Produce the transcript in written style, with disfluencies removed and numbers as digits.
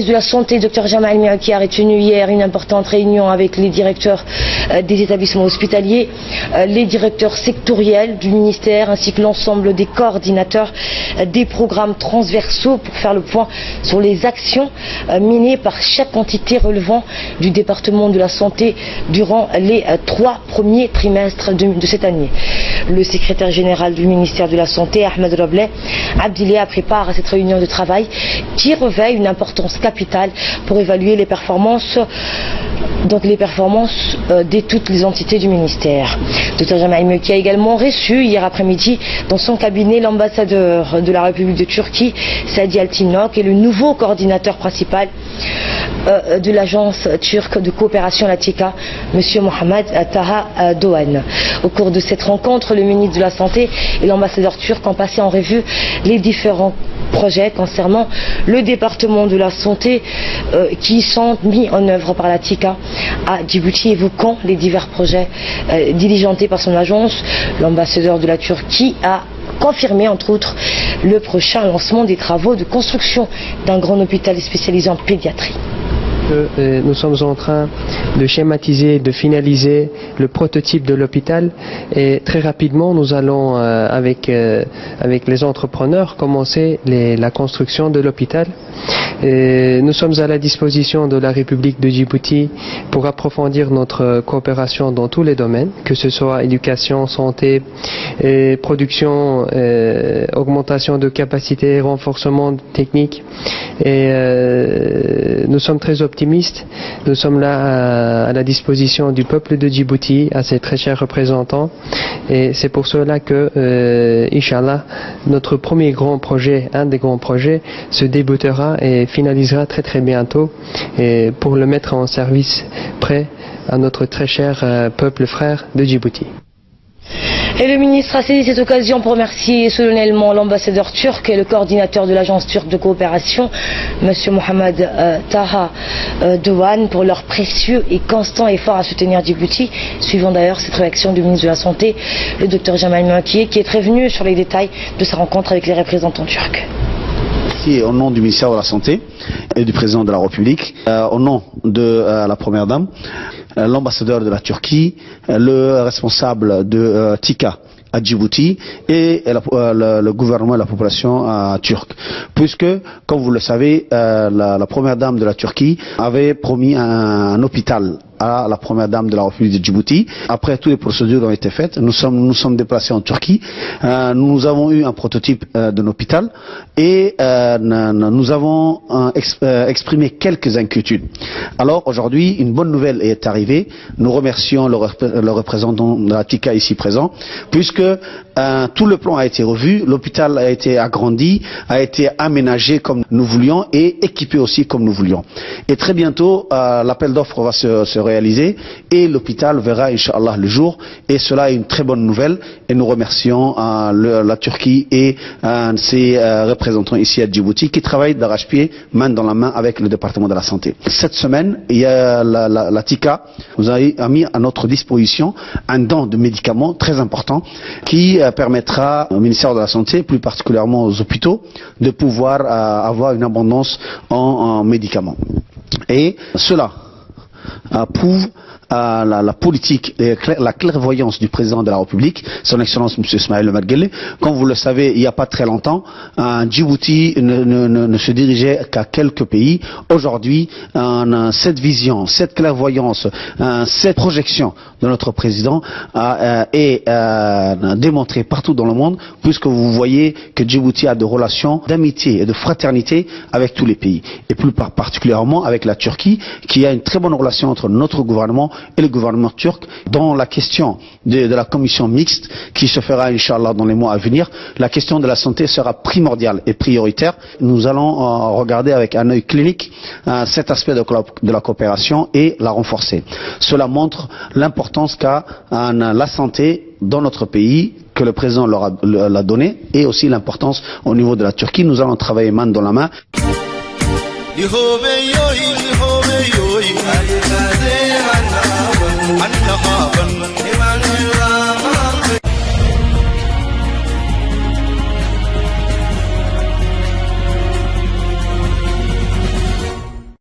ministre de la Santé, Dr Jamal Miaki, a retenu hier une importante réunion avec les directeurs des établissements hospitaliers, les directeurs sectoriels du ministère ainsi que l'ensemble des coordinateurs des programmes transversaux pour faire le point sur les actions menées par chaque entité relevant du département de la santé durant les 3 premiers trimestres de cette année. Le secrétaire général du ministère de la Santé, Ahmed Robleh Abdilia, prépare cette réunion de travail qui revêt une importance capitale pour évaluer les performances de toutes les entités du ministère. Dr Jamal Miaki a également reçu hier après-midi dans son cabinet l'ambassadeur de la République de Turquie, Sadi Altinok, et le nouveau coordinateur principal de l'agence turque de coopération Latika, M. Mohamed Taha Doğan. Au cours de cette rencontre, le ministre de la Santé et l'ambassadeur turc ont passé en revue les différents projets concernant le département de la santé qui sont mis en œuvre par la TICA à Djibouti, évoquant les divers projets diligentés par son agence. L'ambassadeur de la Turquie a confirmé entre autres le prochain lancement des travaux de construction d'un grand hôpital spécialisé en pédiatrie. Nous sommes en train de schématiser, de finaliser le prototype de l'hôpital et très rapidement nous allons avec les entrepreneurs commencer la construction de l'hôpital. Nous sommes à la disposition de la République de Djibouti pour approfondir notre coopération dans tous les domaines, que ce soit éducation, santé, production, augmentation de capacité, renforcement technique. Et nous sommes très optimistes. Nous sommes là à la disposition du peuple de Djibouti, à ses très chers représentants. Et c'est pour cela que, Inch'Allah, notre premier grand projet, un des grands projets, se débutera et finalisera très très bientôt et pour le mettre en service prêt à notre très cher peuple frère de Djibouti. Et le ministre a saisi cette occasion pour remercier solennellement l'ambassadeur turc et le coordinateur de l'agence turque de coopération, M. Mohamed Taha Doğan, pour leur précieux et constant effort à soutenir Djibouti, suivant d'ailleurs cette réaction du ministre de la Santé, le Dr Jamal Miaki, qui est prévenu sur les détails de sa rencontre avec les représentants turcs. Au nom du ministère de la Santé et du président de la République, au nom de la première dame, l'ambassadeur de la Turquie, le responsable de TICA à Djibouti et le gouvernement et la population turque. Puisque, comme vous le savez, la première dame de la Turquie avait promis un hôpital à la première dame de la République de Djibouti. Après, toutes les procédures ont été faites. Nous sommes déplacés en Turquie. Nous avons eu un prototype d'un hôpital et nous avons exprimé quelques inquiétudes. Alors aujourd'hui, une bonne nouvelle est arrivée. Nous remercions le représentant de la TICA ici présent, puisque tout le plan a été revu, l'hôpital a été agrandi, a été aménagé comme nous voulions et équipé aussi comme nous voulions. Et très bientôt, l'appel d'offres va se réaliser et l'hôpital verra Inch'Allah le jour, et cela est une très bonne nouvelle et nous remercions la Turquie et ses représentants ici à Djibouti qui travaillent d'arrache-pied, main dans la main avec le département de la santé. Cette semaine, il y a la TICA nous a mis à notre disposition un don de médicaments très important qui permettra au ministère de la Santé, plus particulièrement aux hôpitaux, de pouvoir avoir une abondance en médicaments. Et cela prouve la politique et la clairvoyance du président de la République, son excellence M. Ismaël Omar Guelleh. Comme vous le savez, il n'y a pas très longtemps, Djibouti ne se dirigeait qu'à quelques pays. Aujourd'hui, cette vision, cette clairvoyance, cette projection de notre président est démontrée partout dans le monde, puisque vous voyez que Djibouti a des relations d'amitié et de fraternité avec tous les pays, et plus particulièrement avec la Turquie, qui a une très bonne relation entre notre gouvernement et le gouvernement turc. Dans la question de la commission mixte qui se fera Inch'Allah dans les mois à venir, la question de la santé sera primordiale et prioritaire. Nous allons regarder avec un œil clinique cet aspect de la coopération et la renforcer. Cela montre l'importance qu'a la santé dans notre pays, que le président l'a donné, et aussi l'importance au niveau de la Turquie. Nous allons travailler main dans la main.